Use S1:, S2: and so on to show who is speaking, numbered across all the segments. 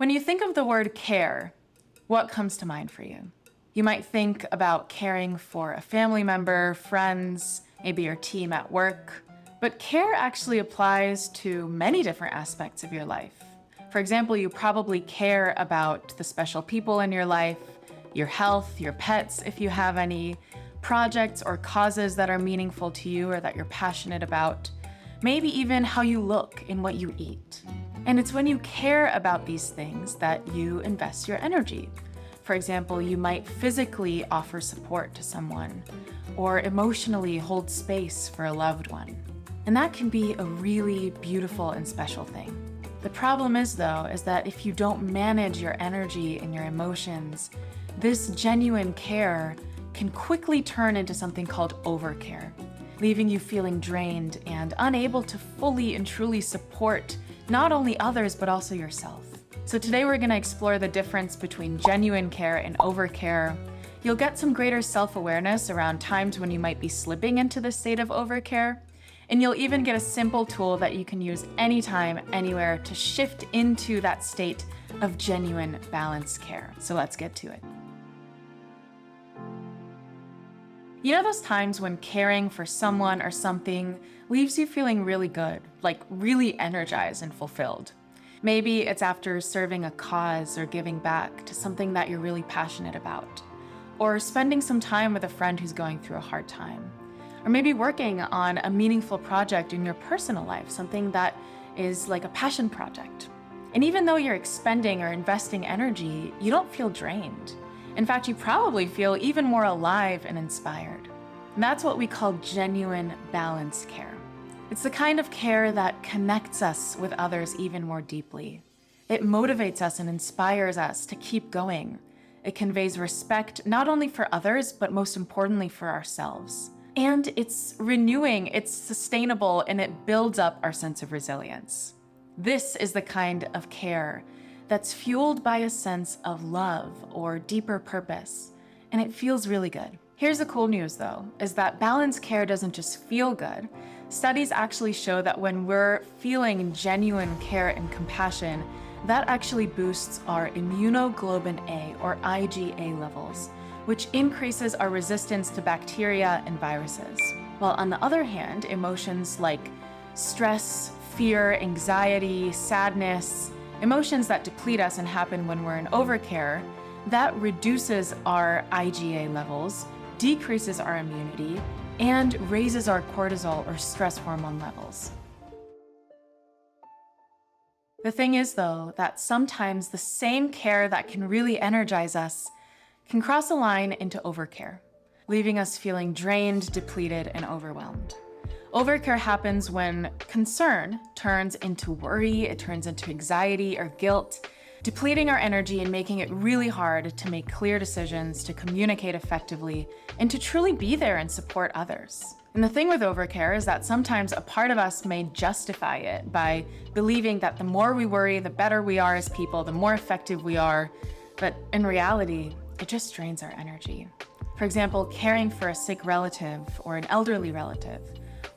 S1: When you think of the word care, what comes to mind for you? You might think about caring for a family member, friends, maybe your team at work. But care actually applies to many different aspects of your life. For example, you probably care about the special people in your life, your health, your pets, if you have any, projects or causes that are meaningful to you or that you're passionate about, maybe even how you look and what you eat. And it's when you care about these things that you invest your energy. For example, you might physically offer support to someone or emotionally hold space for a loved one. And that can be a really beautiful and special thing. The problem is, though, is that if you don't manage your energy and your emotions, this genuine care can quickly turn into something called overcare, leaving you feeling drained and unable to fully and truly support not only others, but also yourself. So today we're going to explore the difference between genuine care and overcare. You'll get some greater self-awareness around times when you might be slipping into the state of overcare, and you'll even get a simple tool that you can use anytime, anywhere to shift into that state of genuine balanced care. So let's get to it. You know those times when caring for someone or something leaves you feeling really good, like really energized and fulfilled? Maybe it's after serving a cause or giving back to something that you're really passionate about, or spending some time with a friend who's going through a hard time, or maybe working on a meaningful project in your personal life, something that is like a passion project. And even though you're expending or investing energy, you don't feel drained. In fact, you probably feel even more alive and inspired. And that's what we call genuine balanced care. It's the kind of care that connects us with others even more deeply. It motivates us and inspires us to keep going. It conveys respect not only for others, but most importantly for ourselves. And it's renewing, it's sustainable, and it builds up our sense of resilience. This is the kind of care that's fueled by a sense of love or deeper purpose, and it feels really good. Here's the cool news though, is that balanced care doesn't just feel good. Studies actually show that when we're feeling genuine care and compassion, that actually boosts our immunoglobulin A or IgA levels, which increases our resistance to bacteria and viruses. While on the other hand, emotions like stress, fear, anxiety, sadness, emotions that deplete us and happen when we're in overcare, that reduces our IgA levels, decreases our immunity, and raises our cortisol or stress hormone levels. The thing is, though, that sometimes the same care that can really energize us can cross a line into overcare, leaving us feeling drained, depleted, and overwhelmed. Overcare happens when concern turns into worry, it turns into anxiety or guilt, depleting our energy and making it really hard to make clear decisions, to communicate effectively, and to truly be there and support others. And the thing with overcare is that sometimes a part of us may justify it by believing that the more we worry, the better we are as people, the more effective we are. But in reality, it just drains our energy. For example, caring for a sick relative or an elderly relative,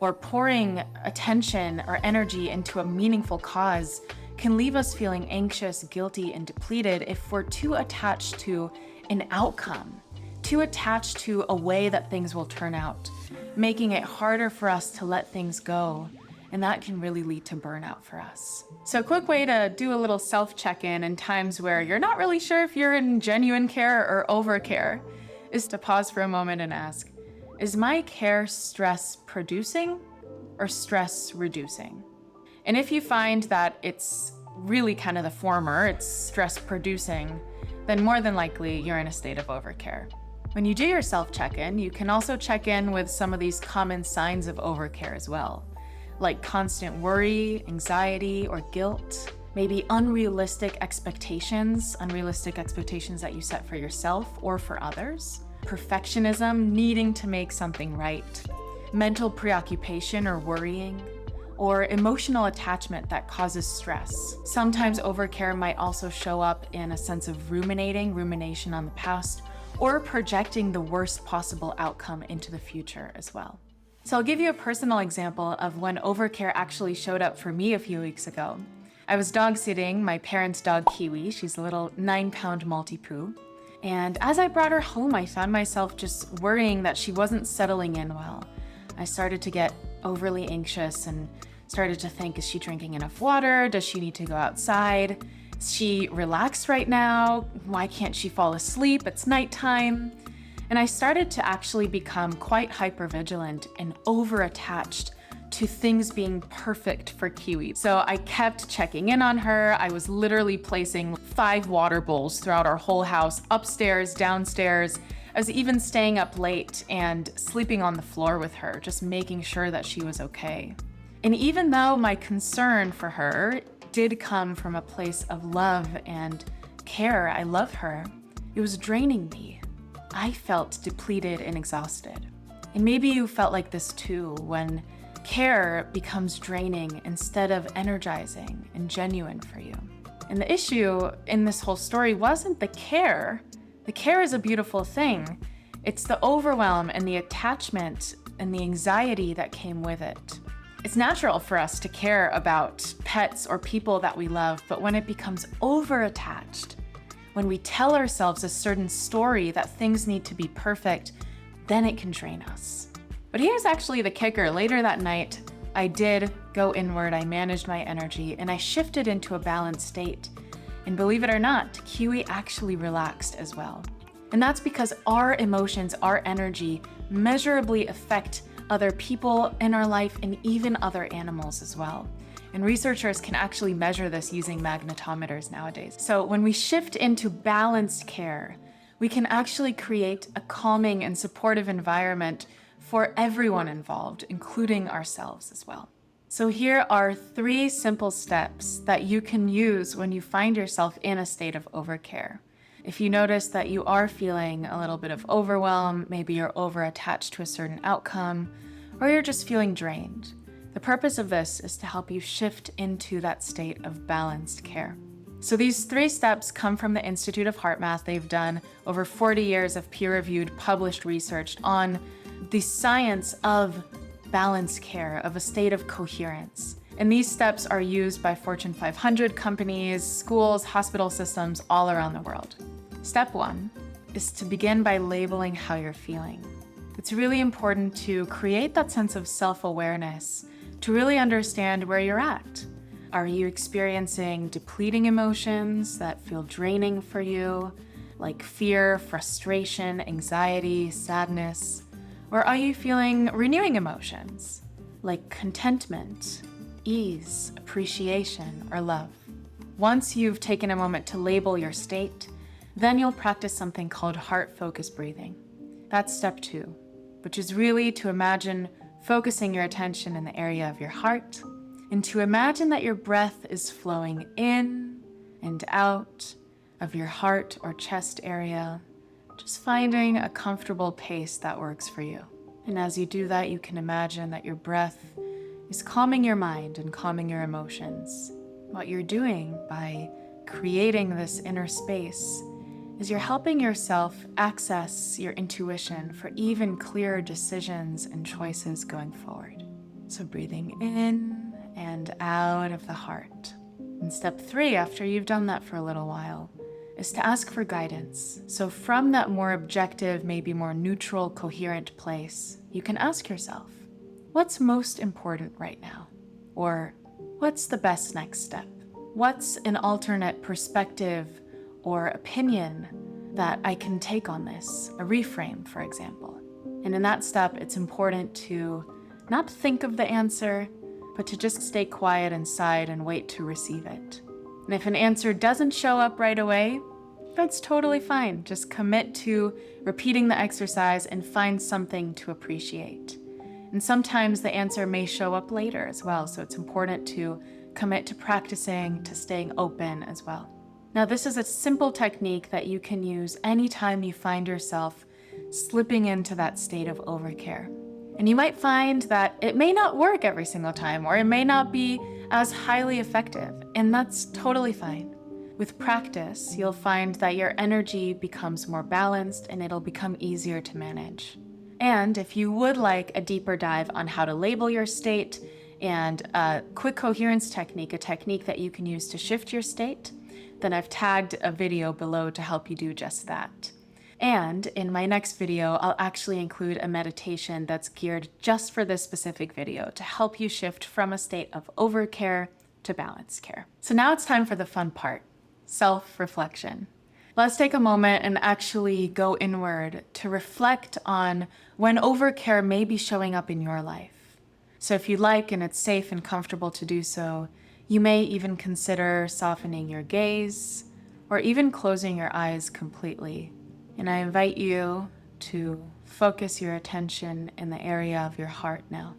S1: or pouring attention or energy into a meaningful cause can leave us feeling anxious, guilty, and depleted if we're too attached to an outcome, too attached to a way that things will turn out, making it harder for us to let things go. And that can really lead to burnout for us. So a quick way to do a little self-check-in in times where you're not really sure if you're in genuine care or overcare is to pause for a moment and ask, is my care stress producing or stress reducing? And if you find that it's really kind of the former, it's stress producing, then more than likely you're in a state of overcare. When you do your self-check-in, you can also check in with some of these common signs of overcare as well, like constant worry, anxiety, or guilt, maybe unrealistic expectations that you set for yourself or for others, perfectionism, needing to make something right, mental preoccupation or worrying, or emotional attachment that causes stress. Sometimes overcare might also show up in a sense of rumination on the past, or projecting the worst possible outcome into the future as well. So I'll give you a personal example of when overcare actually showed up for me a few weeks ago. I was dog sitting my parents' dog Kiwi. She's a little 9-pound Maltipoo. And as I brought her home, I found myself just worrying that she wasn't settling in well. I started to get overly anxious and started to think, is she drinking enough water? Does she need to go outside? Is she relaxed right now? Why can't she fall asleep? It's nighttime. And I started to actually become quite hypervigilant and over-attached to things being perfect for Kiwi. So I kept checking in on her. I was literally placing 5 water bowls throughout our whole house, upstairs, downstairs. I was even staying up late and sleeping on the floor with her, just making sure that she was okay. And even though my concern for her did come from a place of love and care, I love her, it was draining me. I felt depleted and exhausted. And maybe you felt like this too, when care becomes draining instead of energizing and genuine for you. And the issue in this whole story wasn't the care. The care is a beautiful thing. It's the overwhelm and the attachment and the anxiety that came with it. It's natural for us to care about pets or people that we love, but when it becomes over-attached, when we tell ourselves a certain story that things need to be perfect, then it can drain us. But here's actually the kicker. Later that night, I did go inward, I managed my energy, and I shifted into a balanced state. And believe it or not, Kiwi actually relaxed as well. And that's because our emotions, our energy, measurably affect other people in our life and even other animals as well. And researchers can actually measure this using magnetometers nowadays. So when we shift into balanced care, we can actually create a calming and supportive environment for everyone involved, including ourselves as well. So here are 3 simple steps that you can use when you find yourself in a state of overcare. If you notice that you are feeling a little bit of overwhelm, maybe you're over-attached to a certain outcome, or you're just feeling drained, the purpose of this is to help you shift into that state of balanced care. So these 3 steps come from the Institute of Heart Math. They've done over 40 years of peer-reviewed, published research on the science of balanced care, of a state of coherence. And these steps are used by Fortune 500 companies, schools, hospital systems all around the world. Step 1 is to begin by labeling how you're feeling. It's really important to create that sense of self-awareness, to really understand where you're at. Are you experiencing depleting emotions that feel draining for you, like fear, frustration, anxiety, sadness? Or are you feeling renewing emotions, like contentment, ease, appreciation, or love? Once you've taken a moment to label your state, then you'll practice something called heart-focused breathing. That's step 2, which is really to imagine focusing your attention in the area of your heart, and to imagine that your breath is flowing in and out of your heart or chest area, just finding a comfortable pace that works for you. And as you do that, you can imagine that your breath is calming your mind and calming your emotions. What you're doing by creating this inner space is you're helping yourself access your intuition for even clearer decisions and choices going forward. So breathing in and out of the heart. And step 3, after you've done that for a little while, is to ask for guidance. So from that more objective, maybe more neutral, coherent place, you can ask yourself, what's most important right now? Or what's the best next step? What's an alternate perspective or opinion that I can take on this? A reframe, for example. And in that step, it's important to not think of the answer, but to just stay quiet inside and wait to receive it. And if an answer doesn't show up right away, that's totally fine. Just commit to repeating the exercise and find something to appreciate. And sometimes the answer may show up later as well, so it's important to commit to practicing, to staying open as well. Now, this is a simple technique that you can use anytime you find yourself slipping into that state of overcare. And you might find that it may not work every single time, or it may not be as highly effective, and that's totally fine. With practice, you'll find that your energy becomes more balanced and it'll become easier to manage. And if you would like a deeper dive on how to label your state and a quick coherence technique, a technique that you can use to shift your state, then I've tagged a video below to help you do just that. And in my next video, I'll actually include a meditation that's geared just for this specific video to help you shift from a state of overcare to balanced care. So now it's time for the fun part, self-reflection. Let's take a moment and actually go inward to reflect on when overcare may be showing up in your life. So if you like and it's safe and comfortable to do so, you may even consider softening your gaze or even closing your eyes completely. And I invite you to focus your attention in the area of your heart now.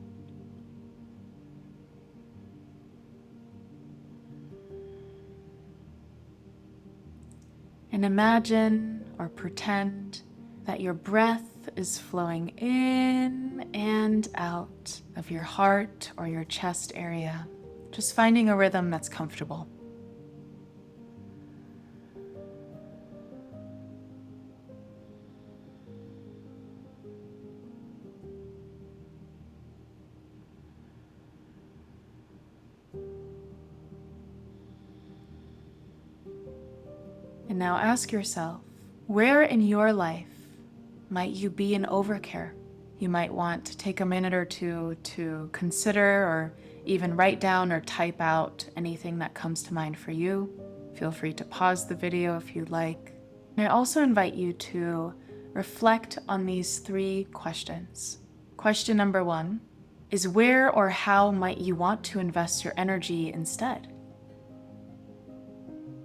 S1: And imagine or pretend that your breath is flowing in and out of your heart or your chest area, just finding a rhythm that's comfortable. And now ask yourself, where in your life might you be in overcare? You might want to take a minute or two to consider or even write down or type out anything that comes to mind for you. Feel free to pause the video if you'd like. And I also invite you to reflect on these 3 questions. Question number 1 is, where or how might you want to invest your energy instead?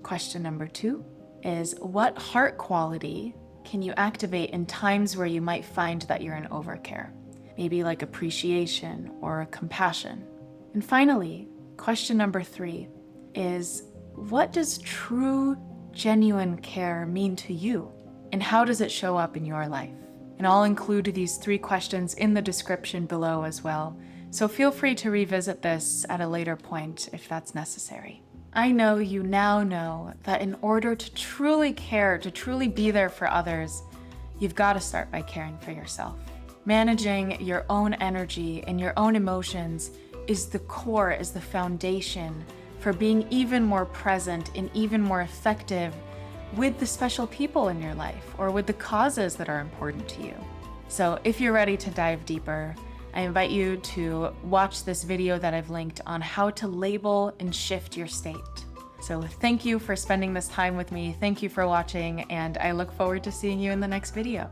S1: Question number 2 is, what heart quality can you activate in times where you might find that you're in overcare? Maybe like appreciation or compassion. And finally, question number 3 is, what does true, genuine care mean to you? And how does it show up in your life? And I'll include these 3 questions in the description below as well. So feel free to revisit this at a later point if that's necessary. I know you now know that in order to truly care, to truly be there for others, you've got to start by caring for yourself. Managing your own energy and your own emotions is the core, is the foundation for being even more present and even more effective with the special people in your life or with the causes that are important to you. So if you're ready to dive deeper, I invite you to watch this video that I've linked on how to label and shift your state. So thank you for spending this time with me. Thank you for watching, and I look forward to seeing you in the next video.